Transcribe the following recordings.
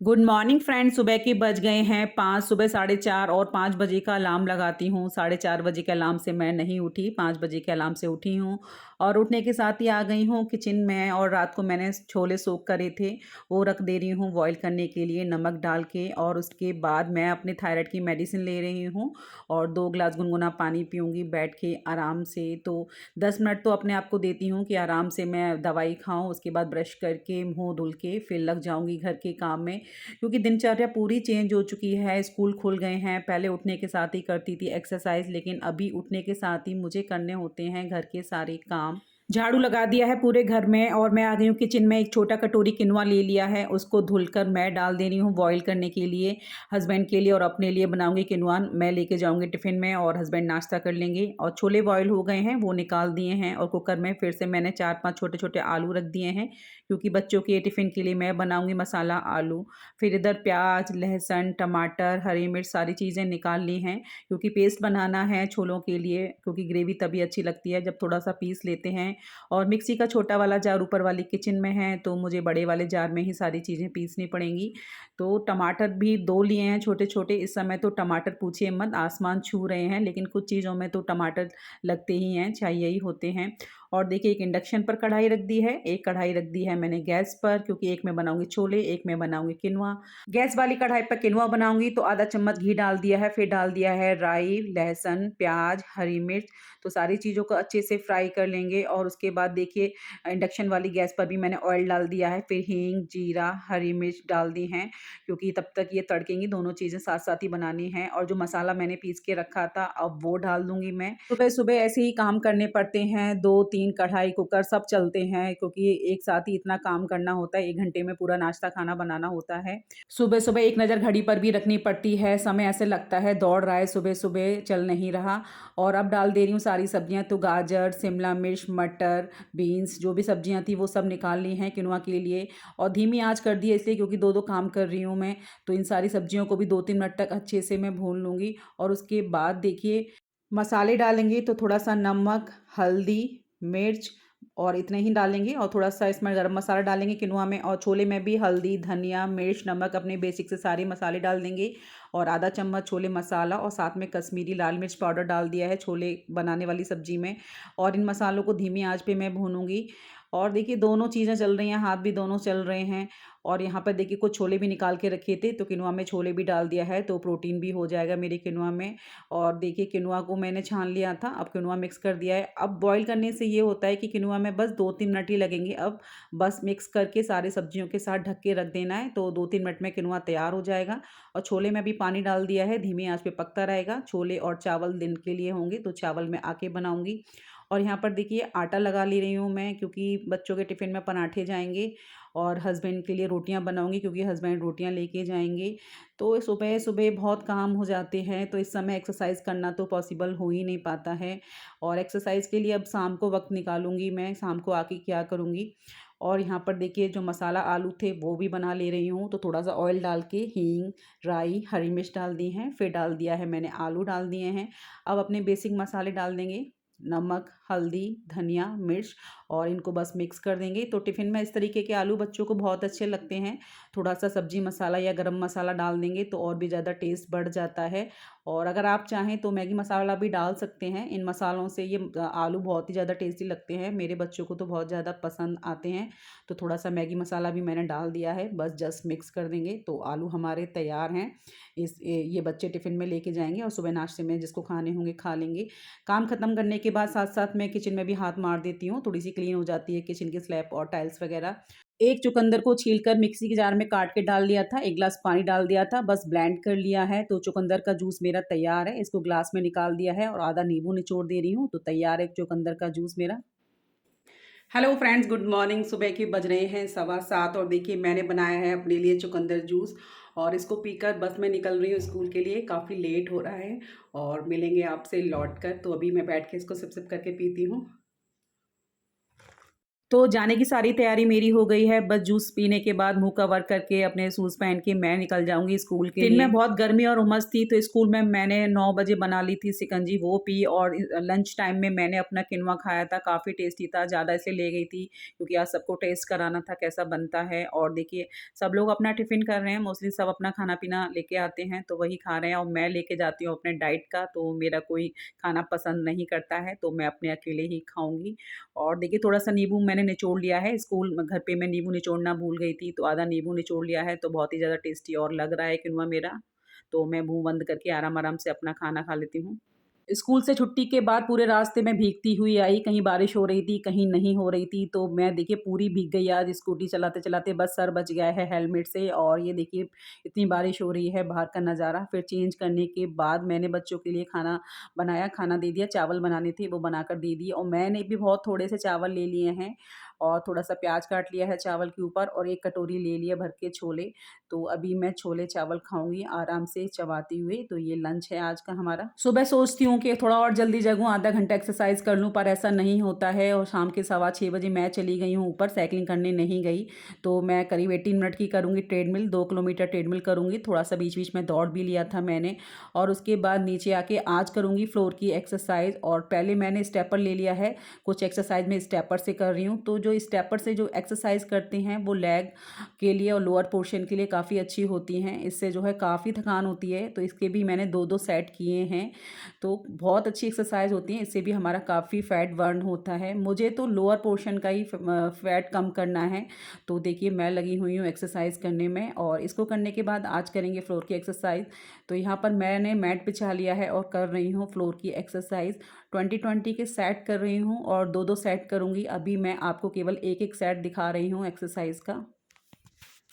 Good morning friends. सुबह के बज गए हैं 5। सुबह 4:30 और 5 बजे का अलार्म लगाती हूँ। 4:30 बजे के अलार्म से मैं नहीं उठी, 5 बजे के अलार्म से उठी हूँ और उठने के साथ ही आ गई हूँ किचन में। और रात को मैंने छोले सोख करे थे, वो रख दे रही हूँ बॉईल करने के लिए नमक डाल के। और उसके बाद मैं अपने थायराइड की मेडिसिन ले रही हूँ और 2 ग्लास गुनगुना पानी पीऊँगी बैठ के आराम से। तो 10 मिनट तो अपने आप को देती हूँ कि आराम से मैं दवाई खाऊँ। उसके बाद ब्रश करके, मुँह धुल के फिर लग जाऊँगी घर के काम में, क्योंकि दिनचर्या पूरी चेंज हो चुकी है। स्कूल खुल गए हैं। पहले उठने के साथ ही करती थी एक्सरसाइज, लेकिन अभी उठने के साथ ही मुझे करने होते हैं घर के सारे काम। झाड़ू लगा दिया है पूरे घर में और मैं आ गई हूँ किचन में। एक छोटा कटोरी किनवा ले लिया है, उसको धुलकर मैं डाल दे रही हूँ बॉईल करने के लिए। हस्बैंड के लिए और अपने लिए बनाऊंगी किनवा, मैं लेके जाऊंगी टिफ़िन में और हस्बैंड नाश्ता कर लेंगे। और छोले बॉईल हो गए हैं, वो निकाल दिए हैं और कुकर में फिर से मैंने 4-5 छोटे-छोटे आलू रख दिए हैं, क्योंकि बच्चों के टिफ़िन के लिए मैं बनाऊंगी मसाला आलू। फिर इधर प्याज, लहसुन, टमाटर, हरी मिर्च सारी चीज़ें निकाल ली हैं, क्योंकि पेस्ट बनाना है छोलों के लिए, क्योंकि ग्रेवी तभी अच्छी लगती है जब थोड़ा सा पीस लेते हैं। और मिक्सी का छोटा वाला जार ऊपर वाली किचन में है, तो मुझे बड़े वाले जार में ही सारी चीज़ें पीसनी पड़ेंगी। तो टमाटर भी 2 लिए हैं छोटे-छोटे। इस समय तो टमाटर पूछिए मत, आसमान छू रहे हैं, लेकिन कुछ चीज़ों में तो टमाटर लगते ही हैं, चाहिए ही होते हैं। और देखिए एक इंडक्शन पर कढ़ाई रख दी है, एक कढ़ाई रख दी है मैंने गैस पर, क्योंकि एक में बनाऊँगी छोले, एक में बनाऊँगी किनवा। गैस वाली कढ़ाई पर किनवा बनाऊँगी तो आधा चम्मच घी डाल दिया है, फिर डाल दिया है राई, लहसुन, प्याज, हरी मिर्च। तो सारी चीज़ों को अच्छे से फ्राई कर लेंगे। और उसके बाद देखिए इंडक्शन वाली गैस पर भी मैंने ऑयल डाल दिया है, फिर हींग, जीरा, हरी मिर्च डाल दी हैं, क्योंकि तब तक ये तड़केंगी, दोनों चीज़ें साथ-साथ ही बनानी हैं। और जो मसाला मैंने पीस के रखा था अब वो डाल दूँगी मैं। सुबह-सुबह ऐसे ही काम करने पड़ते हैं, 2-3 कढ़ाई, कुकर सब चलते हैं, क्योंकि एक साथ ही इतना काम करना होता है, 1 घंटे में पूरा नाश्ता खाना बनाना होता है। सुबह-सुबह एक नज़र घड़ी पर भी रखनी पड़ती है, समय ऐसे लगता है दौड़ रहा है, सुबह-सुबह चल नहीं रहा। और अब डाल दे रही हूँ सारी सब्जियाँ, तो गाजर, शिमला मिर्च, मटर, बीन्स जो भी सब्जियाँ थी वो सब निकाल ली हैं किनवा के लिए। और धीमी आँच कर दी है इसलिए क्योंकि 2-2 काम कर रही हूँ मैं। तो इन सारी सब्जियों को भी 2-3 मिनट तक अच्छे से मैं भून लूँगी। और उसके बाद देखिए मसाले डालेंगे, तो थोड़ा-सा नमक, हल्दी, मिर्च और इतने ही डालेंगे। और थोड़ा-सा इसमें गरम मसाला डालेंगे किनवा में, और छोले में भी हल्दी, धनिया, मिर्च, नमक अपने बेसिक से सारे मसाले डाल देंगे। और आधा चम्मच छोले मसाला और साथ में कश्मीरी लाल मिर्च पाउडर डाल दिया है छोले बनाने वाली सब्ज़ी में। और इन मसालों को धीमी आँच पे मैं भूनूँगी। और देखिए दोनों चीज़ें चल रही हैं, हाथ भी दोनों चल रहे हैं। और यहाँ पर देखिए कुछ छोले भी निकाल के रखे थे, तो किनवा में छोले भी डाल दिया है, तो प्रोटीन भी हो जाएगा मेरे किनवा में। और देखिए किनवा को मैंने छान लिया था, अब किनवा मिक्स कर दिया है। अब बॉईल करने से ये होता है कि किनवा में बस 2-3 मिनट ही लगेंगे। अब बस मिक्स करके सारे सब्जियों के साथ ढक के रख देना है, तो 2-3 मिनट में किनवा तैयार हो जाएगा। और छोले में भी पानी डाल दिया है, धीमी आँच पे पकता रहेगा। छोले और चावल दिन के लिए होंगे, तो चावल मैं आके बनाऊँगी। और यहाँ पर देखिए आटा लगा ले रही हूँ मैं, क्योंकि बच्चों के टिफ़िन में पराठे जाएँगे और हस्बैंड के लिए रोटियाँ बनाऊँगी, क्योंकि हस्बैंड रोटियाँ लेके जाएँगे। तो सुबह-सुबह बहुत काम हो जाते हैं, तो इस समय एक्सरसाइज़ करना तो पॉसिबल हो ही नहीं पाता है। और एक्सरसाइज़ के लिए अब शाम को वक़्त निकालूँगी मैं, शाम को आके क्या करूँगी। और यहाँ पर देखिए जो मसाला आलू थे वो भी बना ले रही हूँ, तो थोड़ा-सा ऑयल डाल के हींग, राई, हरी मिर्च डाल दी हैं, फिर डाल दिया है मैंने आलू डाल दिए हैं। अब अपने बेसिक मसाले डाल देंगे, नमक, हल्दी, धनिया, मिर्च, और इनको बस मिक्स कर देंगे। तो टिफ़िन में इस तरीके के आलू बच्चों को बहुत अच्छे लगते हैं। थोड़ा-सा सब्ज़ी मसाला या गरम मसाला डाल देंगे तो और भी ज़्यादा टेस्ट बढ़ जाता है। और अगर आप चाहें तो मैगी मसाला भी डाल सकते हैं। इन मसालों से ये आलू बहुत ही ज़्यादा टेस्टी लगते हैं। मेरे बच्चों को तो बहुत ज़्यादा पसंद आते हैं। तो थोड़ा-सा मैगी मसाला भी मैंने डाल दिया है। बस जस्ट मिक्स कर देंगे तो आलू हमारे तैयार हैं। ये बच्चे टिफ़िन में लेके जाएँगे और सुबह नाश्ते में जिसको खाने होंगे खा लेंगे। काम खत्म करने के बाद साथ-साथ मैं किचन में भी हाथ मार देती हूँ, थोड़ी-सी क्लीन हो जाती है किचन की स्लैब और टाइल्स वगैरह। एक चुकंदर को छीलकर मिक्सी के जार में काट के डाल लिया था, 1 ग्लास पानी डाल दिया था, बस ब्लेंड कर लिया है, तो चुकंदर का जूस मेरा तैयार है। इसको ग्लास में निकाल दिया है और आधा नींबू निचोड़ दे रही हूँ, तो तैयार है चुकंदर का जूस मेरा। Hello friends, good morning. सुबह के बज रहे हैं 7:15 और देखिए मैंने बनाया है अपने लिए चुकंदर जूस और इसको पीकर बस मैं निकल रही हूँ स्कूल के लिए। काफ़ी लेट हो रहा है और मिलेंगे आपसे लौट कर, तो अभी मैं बैठ के इसको सिप सिप करके पीती हूँ। तो जाने की सारी तैयारी मेरी हो गई है, बस जूस पीने के बाद मुँह कवर करके अपने शूज़ पहन के मैं निकल जाऊँगी स्कूल के लिए। दिन में बहुत गर्मी और उमस थी, तो स्कूल में मैंने 9 बजे बना ली थी शिकंजी, वो पी और लंच टाइम में मैंने अपना किनवा खाया था, काफ़ी टेस्टी था, ज़्यादा इसलिए ले गई थी क्योंकि आज सबको टेस्ट कराना था कैसा बनता है। और देखिए सब लोग अपना टिफ़िन कर रहे हैं, मोस्टली सब अपना खाना-पीना लेके आते हैं, तो वही खा रहे हैं और मैं लेके जाती हूँ अपने डाइट का, तो मेरा कोई खाना पसंद नहीं करता है, तो मैं अपने अकेले ही खाऊँगी। और देखिए थोड़ा-सा नींबू मैंने निचोड़ लिया है, स्कूल घर पे मैं नींबू निचोड़ना भूल गई थी, तो आधा नींबू निचोड़ लिया है, तो बहुत ही ज़्यादा टेस्टी और लग रहा है किनवा मेरा। तो मैं मुँह बंद करके आराम-आराम से अपना खाना खा लेती हूँ। स्कूल से छुट्टी के बाद पूरे रास्ते में भीगती हुई आई, कहीं बारिश हो रही थी, कहीं नहीं हो रही थी, तो मैं देखिए पूरी भीग गई आज स्कूटी चलाते-चलाते, बस सर बच गया है हेलमेट से। और ये देखिए इतनी बारिश हो रही है, बाहर का नज़ारा। फिर चेंज करने के बाद मैंने बच्चों के लिए खाना बनाया, खाना दे दिया, चावल बनाने थे वो बनाकर दे दिए और मैंने भी बहुत थोड़े से चावल ले लिए हैं और थोड़ा-सा प्याज़ काट लिया है चावल के ऊपर और 1 कटोरी ले लिया भर के छोले। तो अभी मैं छोले-चावल खाऊँगी आराम से चबाते हुए, तो ये लंच है आज का हमारा। सुबह सोचती हूँ कि थोड़ा और जल्दी जगूँ, आधा घंटा एक्सरसाइज़ कर लूँ, पर ऐसा नहीं होता है और शाम के सवा 6 बजे मैं चली गई हूँ ऊपर, साइक्लिंग करने नहीं गई। तो मैं करीब 18 मिनट की करूँगी ट्रेडमिल, 2 किलोमीटर ट्रेडमिल करूँगी, थोड़ा-सा बीच-बीच में दौड़ भी लिया था मैंने। और उसके बाद नीचे आके आज करूँगी फ्लोर की एक्सरसाइज़ और पहले मैंने स्टेपर ले लिया है, कुछ एक्सरसाइज़ मैं स्टेपर से कर रही हूँ। तो जो स्टेपर से जो एक्सरसाइज़ करते हैं, वो लेग के लिए और लोअर पोर्शन के लिए काफ़ी अच्छी होती हैं। इससे जो है काफ़ी थकान होती है, तो इसके भी मैंने 2-2 सेट किए हैं। तो बहुत अच्छी एक्सरसाइज़ होती है, इससे भी हमारा काफ़ी फैट बर्न होता है। मुझे तो लोअर पोर्शन का ही फैट कम करना है, तो देखिए मैं लगी हुई हूँ एक्सरसाइज़ करने में और इसको करने के बाद आज करेंगे फ्लोर की एक्सरसाइज़। तो यहाँ पर मैंने मैट बिछा लिया है और कर रही हूँ फ्लोर की एक्सरसाइज़। 20-20 के सेट कर रही हूँ और 2-2 सेट करूँगी। अभी मैं आपको केवल 1-1 सेट दिखा रही हूँ एक्सरसाइज़ का।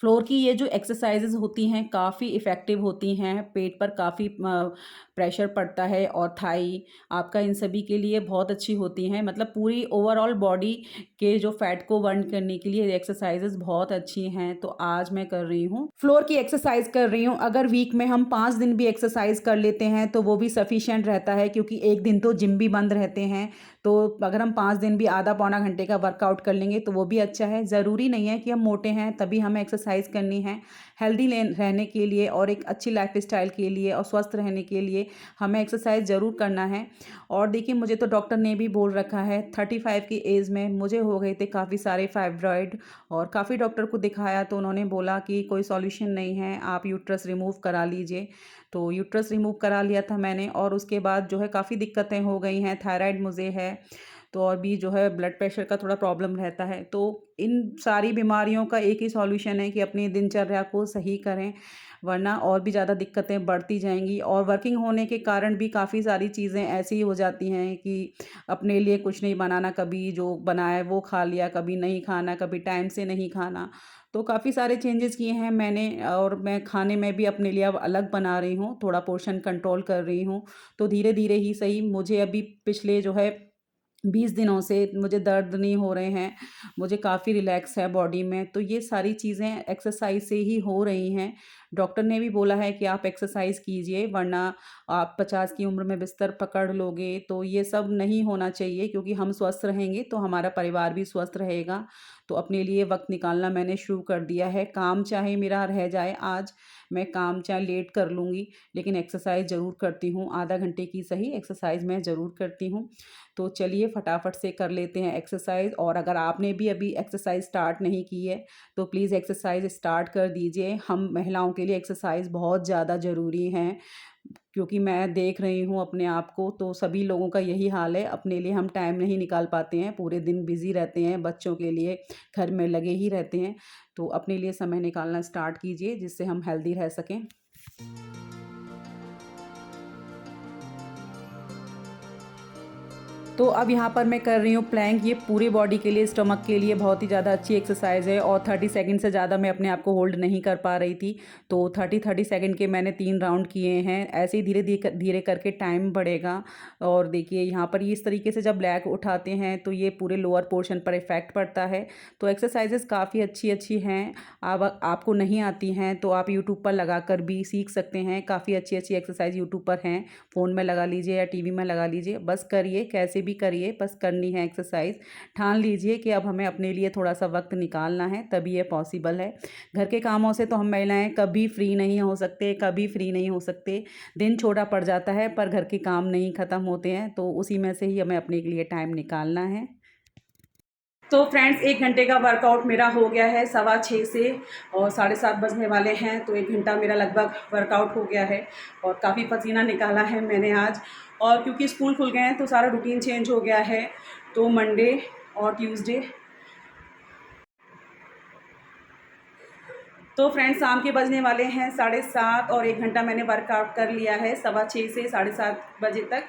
फ्लोर की ये जो एक्सरसाइज़ेज़ होती हैं काफ़ी इफ़ेक्टिव होती हैं, पेट पर काफ़ी प्रेशर पड़ता है और थाई आपका इन सभी के लिए बहुत अच्छी होती हैं। मतलब पूरी ओवरऑल बॉडी के जो फैट को बर्न करने के लिए ये एक्सरसाइज़ेज़ बहुत अच्छी हैं, तो आज मैं कर रही हूँ। फ्लोर की एक्सरसाइज़ कर रही हूँ, अगर वीक में हम 5 दिन भी एक्सरसाइज़ कर लेते हैं, तो वो भी सफिशिएंट रहता है क्योंकि 1 दिन तो जिम भी बंद रहते हैं। तो अगर हम 5 दिन भी आधा पौना घंटे का वर्कआउट कर लेंगे तो वो भी अच्छा है। ज़रूरी नहीं है कि हम मोटे हैं तभी हमें एक्सरसाइज़ करनी है। हेल्दी रहने के लिए और एक अच्छी लाइफ़स्टाइल के लिए और स्वस्थ रहने के लिए हमें एक्सरसाइज़ ज़रूर करना है। और देखिए मुझे तो डॉक्टर ने भी बोल रखा है 35 की एज में मुझे हो गए थे काफ़ी सारे फाइब्रॉइड और काफ़ी डॉक्टर को दिखाया तो उन्होंने बोला कि कोई सॉल्यूशन नहीं है, आप यूट्रस रिमूव करा लीजिए। तो यूट्रस रिमूव करा लिया था मैंने और उसके बाद जो है काफ़ी दिक्कतें हो गई हैं, थायराइड मुझे है, तो और भी जो है ब्लड प्रेशर का थोड़ा प्रॉब्लम रहता है। तो इन सारी बीमारियों का एक ही सॉल्यूशन है कि अपनी दिनचर्या को सही करें, वरना और भी ज़्यादा दिक्कतें बढ़ती जाएँगी। और वर्किंग होने के कारण भी काफ़ी सारी चीज़ें ऐसी हो जाती हैं कि अपने लिए कुछ नहीं बनाना, कभी जो बनाए वो खा लिया, कभी नहीं खाना, कभी टाइम से नहीं खाना। तो काफ़ी सारे चेंजेस किए हैं मैंने और मैं खाने में भी अपने लिए अब अलग बना रही हूँ, थोड़ा पोर्शन कंट्रोल कर रही हूँ। तो धीरे-धीरे ही सही मुझे अभी पिछले जो है 20 दिनों से मुझे दर्द नहीं हो रहे हैं, मुझे काफ़ी रिलैक्स है बॉडी में, तो ये सारी चीज़ें एक्सरसाइज़ से ही हो रही हैं। डॉक्टर ने भी बोला है कि आप एक्सरसाइज़ कीजिए वरना आप 50 की उम्र में बिस्तर पकड़ लोगे, तो ये सब नहीं होना चाहिए क्योंकि हम स्वस्थ रहेंगे तो हमारा परिवार भी स्वस्थ रहेगा। तो अपने लिए वक़्त निकालना मैंने शुरू कर दिया है, काम चाहे मेरा रह जाए आज, मैं काम चाहे लेट कर लूँगी, लेकिन एक्सरसाइज़ ज़रूर करती हूँ, आधा घंटे की सही एक्सरसाइज़ मैं ज़रूर करती हूँ। तो चलिए फटाफट से कर लेते हैं एक्सरसाइज़ और अगर आपने भी अभी एक्सरसाइज़ स्टार्ट नहीं की है, तो प्लीज़ एक्सरसाइज़ स्टार्ट कर दीजिए। हम महिलाओं के लिए एक्सरसाइज़ बहुत ज़्यादा ज़रूरी हैं, क्योंकि मैं देख रही हूँ अपने आप को तो सभी लोगों का यही हाल है, अपने लिए हम टाइम नहीं निकाल पाते हैं, पूरे दिन बिज़ी रहते हैं, बच्चों के लिए घर में लगे ही रहते हैं। तो अपने लिए समय निकालना स्टार्ट कीजिए जिससे हम हेल्दी रह सकें। तो अब यहाँ पर मैं कर रही हूँ प्लैंक, ये पूरी बॉडी के लिए, स्टमक के लिए बहुत ही ज़्यादा अच्छी एक्सरसाइज़ है और 30 सेकंड से ज़्यादा मैं अपने आप को होल्ड नहीं कर पा रही थी। तो 30-30 सेकंड के मैंने 3 राउंड किए हैं। ऐसे ही धीरे करके टाइम बढ़ेगा। और देखिए यहाँ पर ये इस तरीके से जब लेग उठाते हैं तो ये पूरे लोअर पोर्शन पर इफ़ेक्ट पड़ता है। तो एक्सरसाइज़ेज़ काफ़ी अच्छी-अच्छी हैं। अब आपको नहीं आती हैं तो आप यूट्यूब पर लगा कर भी सीख सकते हैं। काफ़ी अच्छी-अच्छी एक्सरसाइज़ यूट्यूब पर हैं। फ़ोन में लगा लीजिए या टीवी में लगा लीजिए, बस करिए, कैसे भी करिए, बस करनी है एक्सरसाइज़। ठान लीजिए कि अब हमें अपने लिए थोड़ा-सा वक़्त निकालना है, तभी ये पॉसिबल है। घर के कामों से तो हम महिलाएँ कभी फ्री नहीं हो सकते, कभी फ्री नहीं हो सकते। दिन छोटा पड़ जाता है पर घर के काम नहीं ख़त्म होते हैं, तो उसी में से ही हमें अपने लिए टाइम निकालना है। तो फ्रेंड्स 1 घंटे का वर्कआउट मेरा हो गया है 6:15 से और 7:30 बजने वाले हैं, तो 1 घंटा मेरा लगभग वर्कआउट हो गया है और काफ़ी पसीना निकाला है मैंने आज। और क्योंकि स्कूल खुल गए हैं तो सारा रूटीन चेंज हो गया है, तो मंडे और ट्यूसडे। तो फ्रेंड्स शाम के बजने वाले हैं 7:30 और 1 घंटा मैंने वर्कआउट कर लिया है 6:15 से 7:30 बजे तक।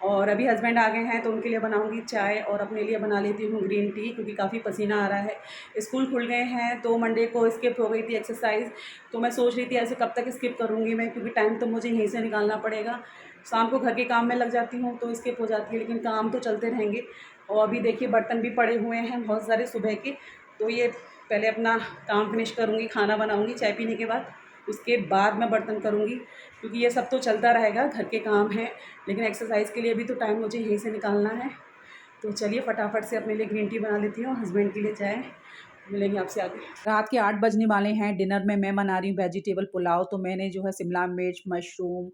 और अभी हस्बैंड आ गए हैं तो उनके लिए बनाऊंगी चाय और अपने लिए बना लेती हूँ ग्रीन टी, क्योंकि काफ़ी पसीना आ रहा है। स्कूल खुल गए हैं तो मंडे को स्किप हो गई थी एक्सरसाइज, तो मैं सोच रही थी ऐसे कब तक स्किप करूँगी मैं, क्योंकि टाइम तो मुझे यहीं से निकालना पड़ेगा। शाम को घर के काम में लग जाती हूँ तो स्किप हो जाती है, लेकिन काम तो चलते रहेंगे। और अभी देखिए बर्तन भी पड़े हुए हैं बहुत सारे सुबह के, तो ये पहले अपना काम फिनिश करूँगी, खाना बनाऊँगी चाय पीने के बाद, उसके बाद मैं बर्तन करूँगी, क्योंकि ये सब तो चलता रहेगा, घर के काम हैं, लेकिन एक्सरसाइज़ के लिए भी तो टाइम मुझे यहीं से निकालना है। तो चलिए फटाफट से अपने लिए ग्रीन टी बना लेती हूँ, हस्बैंड के लिए चाय। मिलेंगे आपसे आगे। रात के 8 बजने वाले हैं। डिनर में मैं बना रही हूँ वेजिटेबल पुलाव, तो मैंने जो है शिमला मिर्च, मशरूम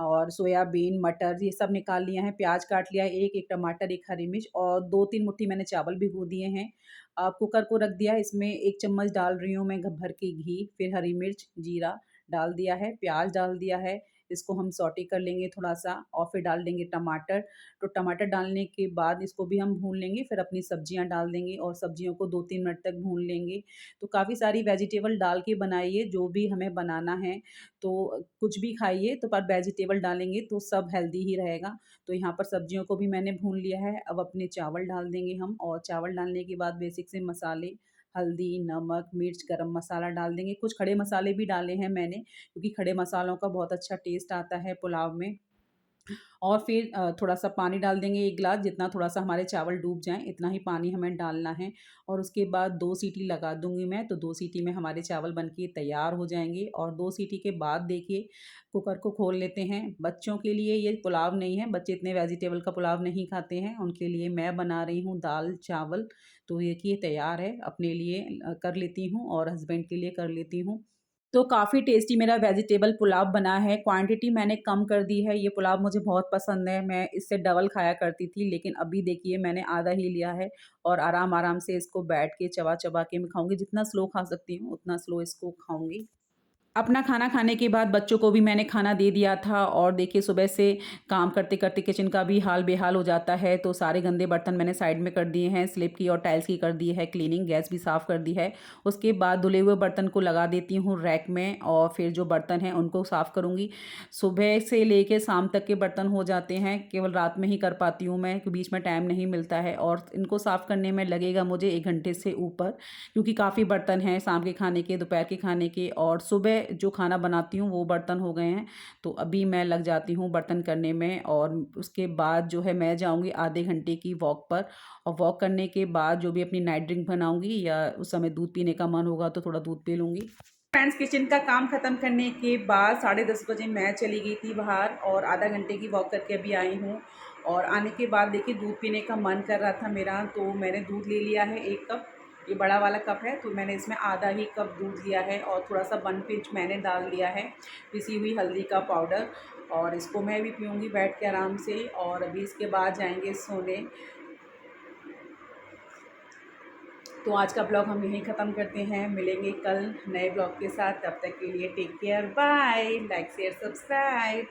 और सोयाबीन, मटर ये सब निकाल लिया है। प्याज काट लिया है, एक टमाटर, एक हरी मिर्च और 2-3 मुट्ठी मैंने चावल भिगो दिए हैं। कुकर को रख दिया है, इसमें 1 चम्मच डाल रही हूँ मैं भर के घी, फिर हरी मिर्च, जीरा डाल दिया है, प्याज डाल दिया है। इसको हम सौटे कर लेंगे थोड़ा-सा और फिर डाल देंगे टमाटर। तो टमाटर डालने के बाद इसको भी हम भून लेंगे, फिर अपनी सब्जियाँ डाल देंगे और सब्जियों को 2-3 मिनट तक भून लेंगे। तो काफ़ी सारी वेजिटेबल डाल के बनाइए, जो भी हमें बनाना है। तो कुछ भी खाइए तो पर वेजिटेबल डालेंगे तो सब हेल्दी ही रहेगा। तो यहाँ पर सब्जियों को भी मैंने भून लिया है, अब अपने चावल डाल देंगे हम और चावल डालने के बाद बेसिक से मसाले, हल्दी, नमक, मिर्च, गरम मसाला डाल देंगे। कुछ खड़े मसाले भी डाले हैं मैंने, क्योंकि खड़े मसालों का बहुत अच्छा टेस्ट आता है पुलाव में। और फिर थोड़ा-सा पानी डाल देंगे 1 ग्लास, जितना थोड़ा-सा हमारे चावल डूब जाएँ, इतना ही पानी हमें डालना है और उसके बाद 2 सीटी लगा दूँगी मैं, तो 2 सीटी में हमारे चावल बन के तैयार हो जाएँगे। और 2 सीटी के बाद देखिए कुकर को खोल लेते हैं। बच्चों के लिए ये पुलाव नहीं है, बच्चे इतने वेजिटेबल का पुलाव नहीं खाते हैं, उनके लिए मैं बना रही हूँ दाल-चावल। तो देखिए तैयार है, अपने लिए कर लेती हूँ और हस्बैंड के लिए कर लेती हूँ। तो काफ़ी टेस्टी मेरा वेजिटेबल पुलाव बना है। क्वांटिटी मैंने कम कर दी है, ये पुलाव मुझे बहुत पसंद है, मैं इससे डबल खाया करती थी, लेकिन अभी देखिए मैंने आधा ही लिया है और आराम-आराम से इसको बैठ के चबा-चबा के मैं खाऊँगी। जितना स्लो खा सकती हूँ, उतना स्लो इसको खाऊँगी। अपना खाना खाने के बाद बच्चों को भी मैंने खाना दे दिया था और देखिए सुबह से काम करते-करते किचन का भी हाल बेहाल हो जाता है, तो सारे गंदे बर्तन मैंने साइड में कर दिए हैं, स्लिप की और टाइल्स की कर दी है क्लीनिंग, गैस भी साफ़ कर दी है। उसके बाद धुले हुए बर्तन को लगा देती हूँ रैक में और फिर जो बर्तन हैं उनको साफ़ करूँगी। सुबह से लेके शाम तक के बर्तन हो जाते हैं, केवल रात में ही कर पाती हूँ मैं, बीच में टाइम नहीं मिलता है और इनको साफ़ करने में लगेगा मुझे 1 घंटे से ऊपर, क्योंकि काफ़ी बर्तन हैं शाम के खाने के, दोपहर के खाने के और सुबह जो खाना बनाती हूँ वो बर्तन हो गए हैं। तो अभी मैं लग जाती हूँ बर्तन करने में और उसके बाद जो है मैं जाऊँगी आधे घंटे की वॉक पर और वॉक करने के बाद जो भी अपनी नाइट ड्रिंक बनाऊँगी या उस समय दूध पीने का मन होगा तो थोड़ा दूध पी लूँगी। फ्रेंड्स किचन का काम ख़त्म करने के बाद 10:30 बजे मैं चली गई थी बाहर और आधा घंटे की वॉक करके अभी आई हूँ। और आने के बाद देखिए दूध पीने का मन कर रहा था मेरा, तो मैंने दूध ले लिया है 1 कप। ये बड़ा वाला कप है तो मैंने इसमें आधा ही कप दूध लिया है और थोड़ा-सा 1 पिंच मैंने डाल दिया है पिसी हुई हल्दी का पाउडर और इसको मैं भी पीऊँगी बैठ के आराम से और अभी इसके बाद जाएँगे सोने। तो आज का ब्लॉग हम यहीं ख़त्म करते हैं, मिलेंगे कल नए ब्लॉग के साथ, तब तक के लिए take care, bye, like share subscribe.